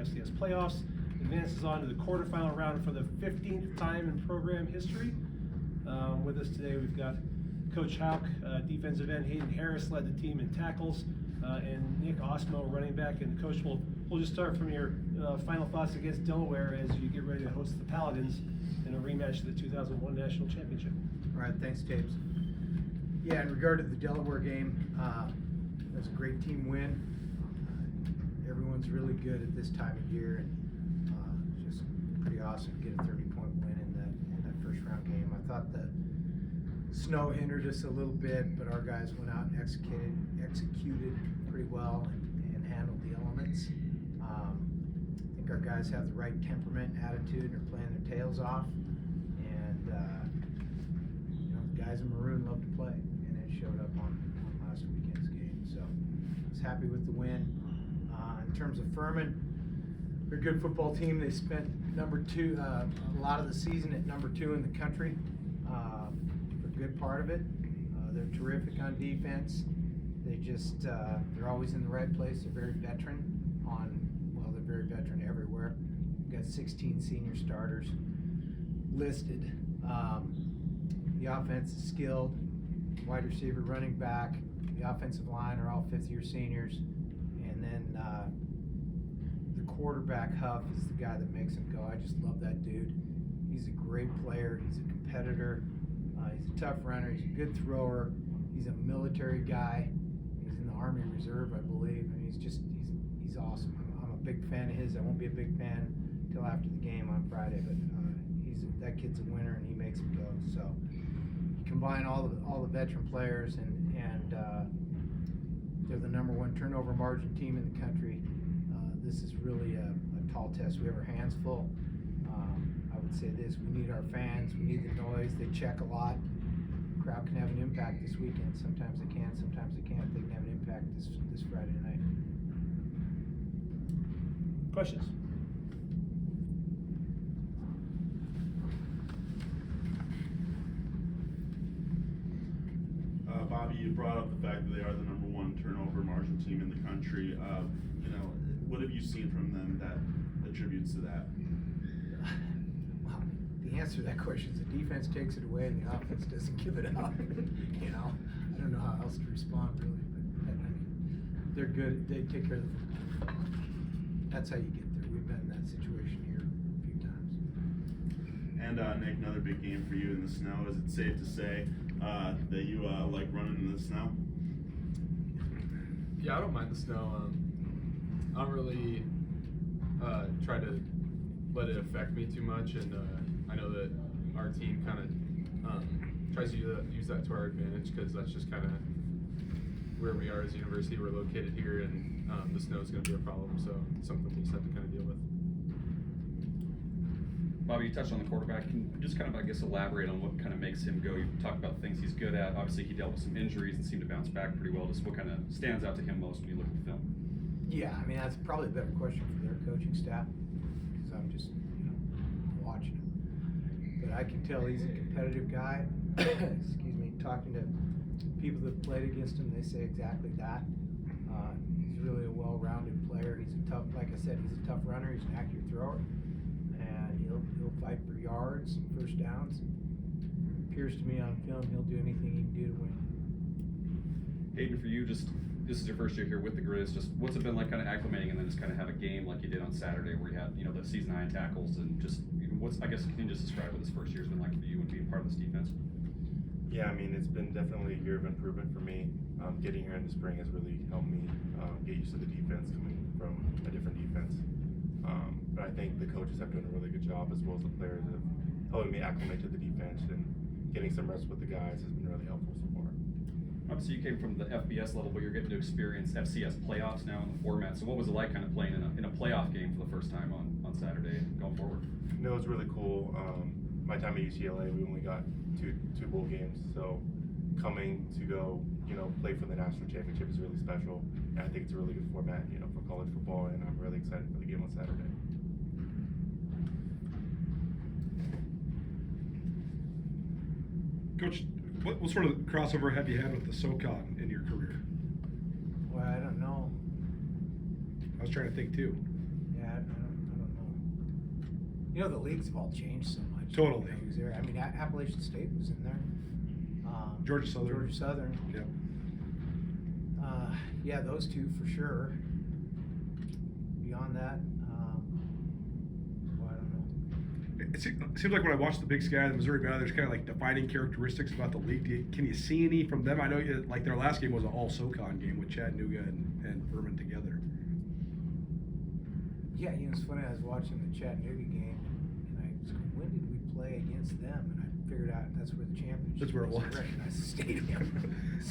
FCS playoffs, advances on to the quarterfinal round for the 15th time in program history. With us today, we've got Coach Hauck, defensive end Hayden Harris led the team in tackles, and Nick Ostmo, running back. And Coach, we'll just start from your final thoughts against Delaware as you get ready to host the Paladins in a rematch of the 2001 National Championship. All right, thanks, Tapes. Yeah, in regard to the Delaware game, it was a great team win. Everyone's really good at this time of year, and just pretty awesome to get a 30-point win in that first round game. I thought the snow hindered us a little bit, but our guys went out and executed pretty well and handled the elements. I think our guys have the right temperament and attitude and are playing their tails off. And the guys in maroon love to play, and it showed up on last weekend's game. So I was happy with the win. In terms of Furman, they're a good football team. They spent number 2 a lot of the season at number 2 in the country for a good part of it. They're terrific on defense. They're always in the right place. They're very veteran they're very veteran everywhere. We've got 16 senior starters listed. The offense is skilled. Wide receiver, running back, the offensive line are all 5th-year seniors. And then the quarterback, Huff, is the guy that makes him go. I just love that dude. He's a great player. He's a competitor. He's a tough runner. He's a good thrower. He's a military guy. He's in the Army Reserve, I believe. And he's awesome. I'm a big fan of his. I won't be a big fan until after the game on Friday, but that kid's a winner, and he makes him go. So you combine all the veteran players, and they're the number 1 turnover margin team in the country. This is really a tall test. We have our hands full. I would say this: we need our fans. We need the noise. They check a lot. The crowd can have an impact this weekend. Sometimes they can. Sometimes they can't. They can have an impact this Friday night. Questions? Bobby, you brought up the fact that they are the number 1 turnover margin team in the country. What have you seen from them that attributes to that? Well, the answer to that question is the defense takes it away and the offense doesn't give it up. I don't know how else to respond really, but they're good. They take care of the football. That's how you get there. We've been in that situation here a few times. And Nick, another big game for you in the snow. Is it safe to say that you like running in the snow? Yeah, I don't mind the snow. I don't really try to let it affect me too much, and I know that our team kind of tries to use that to our advantage, because that's just kind of where we are as a university. We're located here, and the snow is going to be a problem, so it's something we just have to kind of deal with. Bobby, you touched on the quarterback. Can you just kind of, I guess, elaborate on what kind of makes him go? You talked about the things he's good at. Obviously, he dealt with some injuries and seemed to bounce back pretty well. Just what kind of stands out to him most when you look at the film? Yeah, I mean, that's probably a better question for their coaching staff, because I'm just, watching him. But I can tell he's a competitive guy. Excuse me. Talking to people that played against him, they say exactly that. He's really a well-rounded player. He's a tough, like I said, he's a tough runner. He's an accurate thrower, and he'll fight for yards and first downs. It appears to me on film he'll do anything he can do to win. Hayden, for you, just this is your first year here with the Grizz. Just what's it been like, kind of acclimating, and then just kind of have a game like you did on Saturday, where you had the season high tackles, and just I guess can you just describe what this first year's been like for you and being part of this defense? Yeah, I mean, it's been definitely a year of improvement for me. Getting here in the spring has really helped me get used to the defense, coming from a different defense. But I think the coaches have done a really good job, as well as the players, of helping me acclimate to the defense, and getting some reps with the guys has been really helpful so far. Obviously, you came from the FBS level, but you're getting to experience FCS playoffs now in the format. So what was it like kind of playing in a playoff game for the first time on Saturday and going forward? No, it's really cool. My time at UCLA, we only got two bowl games, so coming to go, play for the national championship is really special. And I think it's a really good format, for college football, and I'm really excited for the game on Saturday. Coach, what sort of crossover have you had with the SoCon in your career? Well, I don't know. I was trying to think too. Yeah, I don't You know, the leagues have all changed so much. Totally. You know, who's there. I mean, Appalachian State was in there. Georgia Southern. Georgia Southern. Yep. Yeah, those two for sure. Beyond that, well, I don't know. It seems like when I watch the Big Sky and the Missouri Valley, there's kind of like defining characteristics about the league. Can you see any from them? I know like their last game was an all SoCon game with Chattanooga and Furman together. Yeah, you know, it's funny. I was watching the Chattanooga game, and I was going, when did we play against them? And I figured out that's where the championship. That's where it was. I recognized the stadium.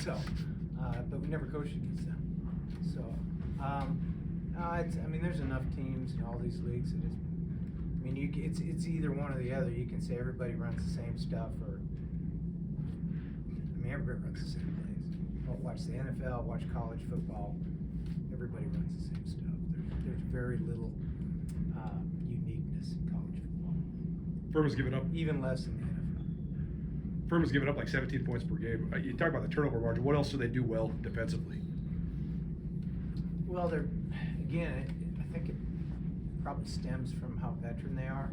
So, but we never coached against them. So, I mean, there's enough teams in all these leagues that I mean, it's either one or the other. You can say everybody runs the same stuff, or I mean, everybody runs the same plays. Well, watch the NFL, watch college football. Everybody runs the same stuff. There's very little uniqueness in college football. Furman's given up. Even less in the NFL. Furman's given up like 17 points per game. You talk about the turnover margin. What else do they do well defensively? Well, I think it probably stems from how veteran they are.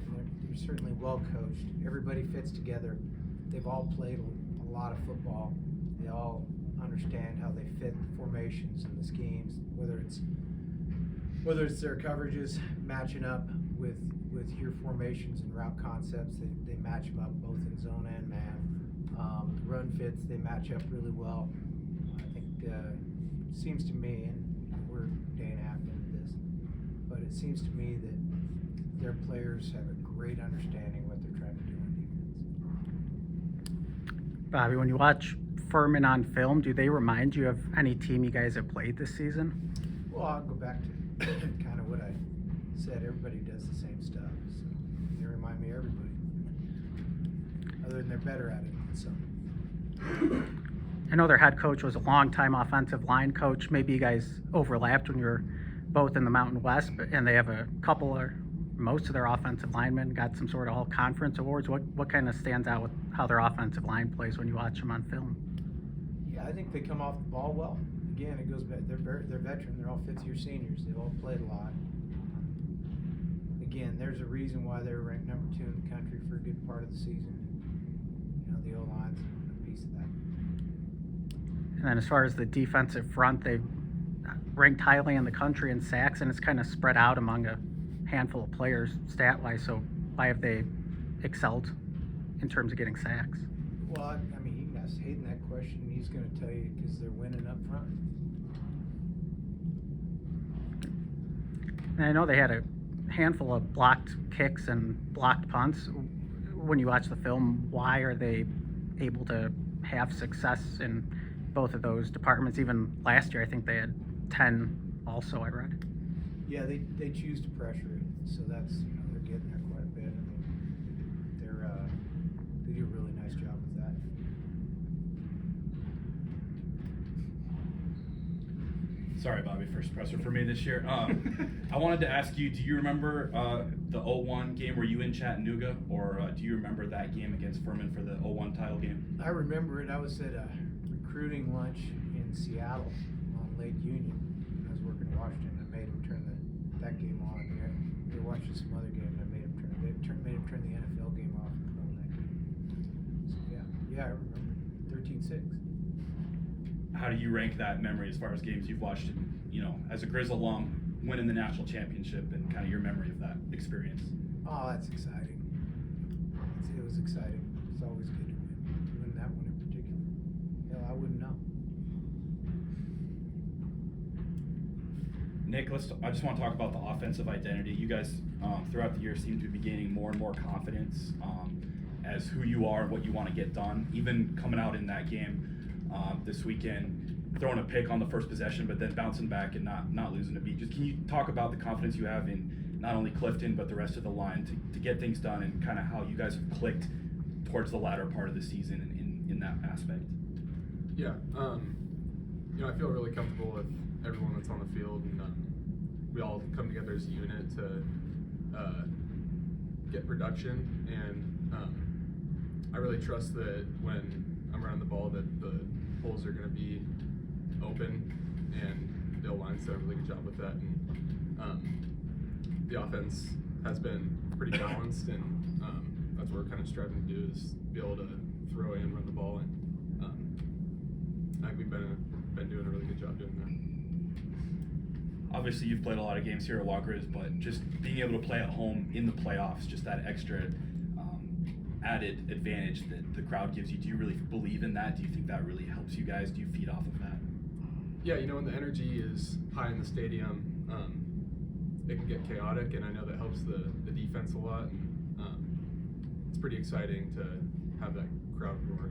They're certainly well coached. Everybody fits together. They've all played a lot of football. They all understand how they fit the formations and the schemes, whether it's their coverages matching up with your formations and route concepts. They match them up both in zone and man. Run fits, they match up really well. I think it seems to me, and we're a day and a half into this, but it seems to me that their players have a great understanding what they're trying to do on defense. Bobby, when you watch Furman on film, do they remind you of any team you guys have played this season? Well, I'll go back to kind of what I said. Everybody does the same stuff, so they remind me of everybody. Other than they're better at it than some. I know their head coach was a longtime offensive line coach. Maybe you guys overlapped when you were both in the Mountain West, and they have a couple or most of their offensive linemen got some sort of all-conference awards. What kind of stands out with how their offensive line plays when you watch them on film? Yeah, I think they come off the ball well. Again, it goes back. They're veteran. They're all fifth-year seniors. They've all played a lot. Again, there's a reason why they were ranked number 2 in the country for a good part of the season. You know, the O-line's a piece of that. And then as far as the defensive front, they ranked highly in the country in sacks, and it's kind of spread out among a handful of players stat-wise. So why have they excelled in terms of getting sacks? Well, I mean, you can ask Hayden that question, and he's going to tell you because they're winning up front. And I know they had a handful of blocked kicks and blocked punts. When you watch the film, why are they able to have success in both of those departments? Even last year, I think they had 10 also, I read. Yeah, they choose to pressure it, so that's, you know, they're getting there quite a bit. I mean, they do a really nice job with that. Sorry, Bobby, first presser for me this year. I wanted to ask you, do you remember the 0-1 game? Were you in Chattanooga, or do you remember that game against Furman for the 0-1 title game? I remember it. I was at a recruiting lunch in Seattle on Lake Union. I was working in Washington. I made them turn that game on. They were watching some other game, and I made them turn the NFL game off and put on that game. So yeah, I remember 13-6. How do you rank that memory as far as games you've watched, you know, as a Grizz alum, winning the national championship, and kind of your memory of that experience? Oh, that's exciting. It was exciting. It's always good to win that one in particular. Hell, I wouldn't know. Nick, I just want to talk about the offensive identity. You guys, throughout the year, seem to be gaining more and more confidence as who you are and what you want to get done. Even coming out in that game this weekend, throwing a pick on the first possession, but then bouncing back and not losing a beat. Just can you talk about the confidence you have in not only Clifton but the rest of the line to get things done, and kind of how you guys have clicked towards the latter part of the season in that aspect? Yeah, you know, I feel really comfortable with everyone that's on the field, and we all come together as a unit to get production, and I really trust that when I'm running the ball that the holes are going to be open, and the O-line's done a really good job with that, and the offense has been pretty balanced, and that's what we're kind of striving to do, is be able to throw and run the ball, and I think we've been doing a really good job doing that. Obviously, you've played a lot of games here at Walker's, but just being able to play at home in the playoffs, just that extra added advantage that the crowd gives you. Do you really believe in that? Do you think that really helps you guys? Do you feed off of that? Yeah, when the energy is high in the stadium, it can get chaotic, and I know that helps the defense a lot, and it's pretty exciting to have that crowd roar.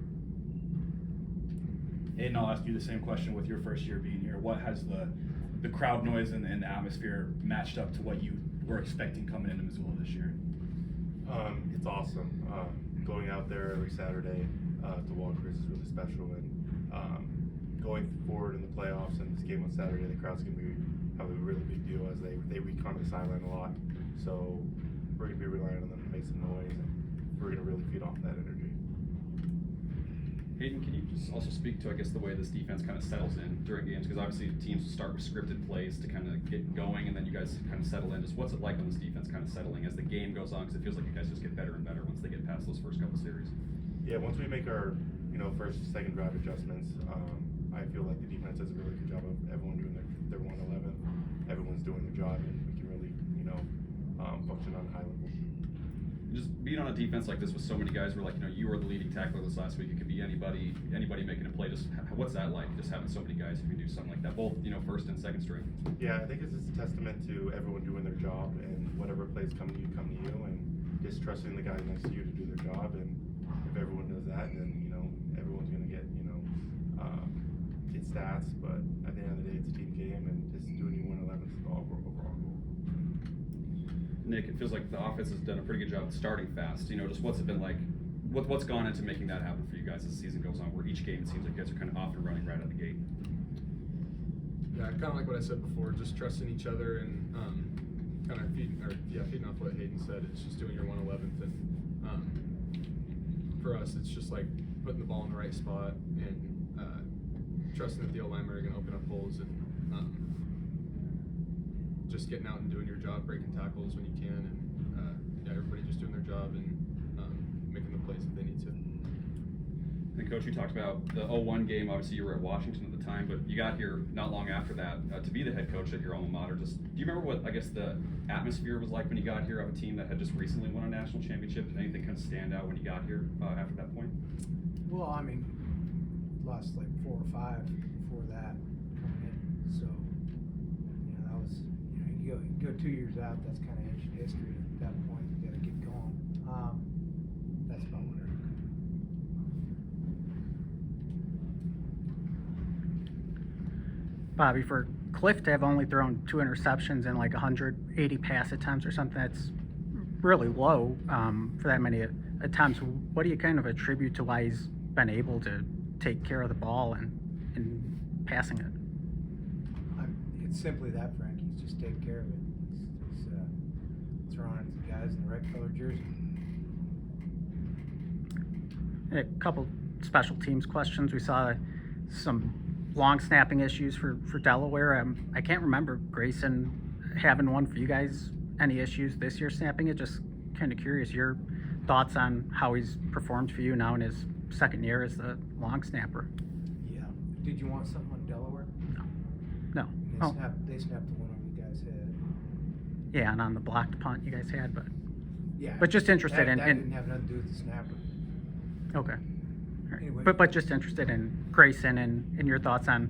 Hayden, I'll ask you the same question with your first year being here. What has the crowd noise and the atmosphere matched up to what you were expecting coming into Missoula this year? It's awesome. Going out there every Saturday to Walker's is really special, and going forward in the playoffs and this game on Saturday, the crowd's going to be probably a really big deal, as they recon the sideline a lot. So we're going to be relying on them to make some noise, and we're going to really feed off that energy. Hayden, can you just also speak to, I guess, the way this defense kind of settles in during games? Because obviously teams will start with scripted plays to kind of get going, and then you guys kind of settle in. Just what's it like when this defense kind of settling as the game goes on? Because it feels like you guys just get better and better once they get past those first couple series. Yeah, once we make our first, second drive adjustments, I feel like the defense does a really good job of everyone doing their 111. Everyone's doing their job, and we can really function on a high level. Just being on a defense like this with so many guys, where you were the leading tackler this last week. It could be anybody making a play. Just what's that like? Just having so many guys who can do something like that, both first and second string. Yeah, I think it's just a testament to everyone doing their job, and whatever plays come to you, and just trusting the guys next to you to do their job. And if everyone does that, then everyone's gonna get stats. But at the end of the day, it's a team game, and just doing your 111 is the overall goal. Nick, it feels like the offense has done a pretty good job of starting fast. Just what's it been like? What's gone into making that happen for you guys as the season goes on, where each game it seems like you guys are kind of off and running right out of the gate? Yeah, kind of like what I said before, just trusting each other and kind of feeding off what Hayden said. It's just doing your 111th, and for us, it's just like putting the ball in the right spot and trusting that the O-linemen are going to open up holes, and just getting out and doing your job, breaking tackles when you can, and everybody just doing their job and making the plays that they need to. And Coach, you talked about the 0-1 game. Obviously, you were at Washington at the time, but you got here not long after that to be the head coach at your alma mater. Do you remember what, I guess, the atmosphere was like when you got here of a team that had just recently won a national championship? Did anything kind of stand out when you got here after that point? Well, I mean, lost like 4 or 5 before that coming in, so that was you go 2 years out. That's kind of ancient history. At that point, you got to get going. That's about what I remember. Bobby, for Cliff to have only thrown 2 interceptions and like 180 pass attempts or something, that's really low for that many attempts. What do you kind of attribute to why he's been able to take care of the ball and passing it? It's simply that, Frank. He's just taking care of it. He's throwing it to the guys in the right color jersey. A couple special teams questions. We saw some long snapping issues for Delaware. I can't remember Grayson having one for you guys. Any issues this year snapping it? Just kind of curious your thoughts on how he's performed for you now in his second year as the long snapper. Yeah. Did you want something on Delaware? No. They snapped the one on you guys' head. Yeah, and on the blocked punt you guys had, but Yeah. But just interested that in didn't have nothing to do with the snapper. Okay. All right. Anyway. But just interested in Grayson and your thoughts on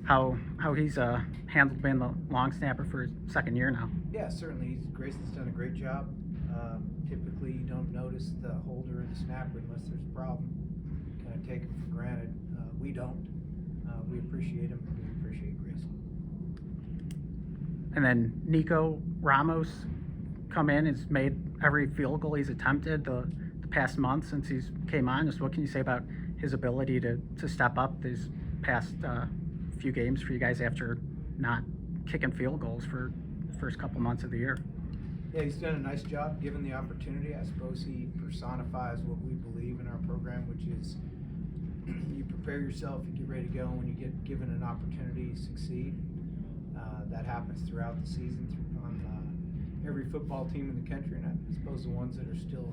how he's handled being the long snapper for his second year now. Yeah, certainly. Grayson's done a great job. Typically, you don't notice the holder or the snapper unless there's a problem. Kind of take him for granted. We don't. We appreciate him. We appreciate Grayson. And then Nico Ramos come in, has made every field goal he's attempted the past month since he's came on. Just what can you say about his ability to step up these past few games for you guys after not kicking field goals for the first couple months of the year? Yeah, he's done a nice job given the opportunity. I suppose he personifies what we believe in our program, which is you prepare yourself, you get ready to go. When you get given an opportunity, you succeed. That happens throughout the season on every every football team in the country, and I suppose the ones that are still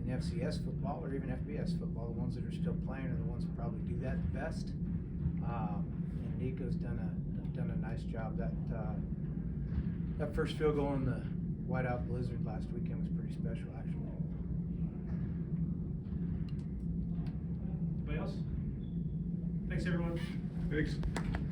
in FCS football or even FBS football, the ones that are still playing are the ones that probably do that the best. And Nico's done a nice job. That first field goal in the whiteout blizzard last weekend was pretty special, actually. Anybody else? Thanks, everyone. Thanks.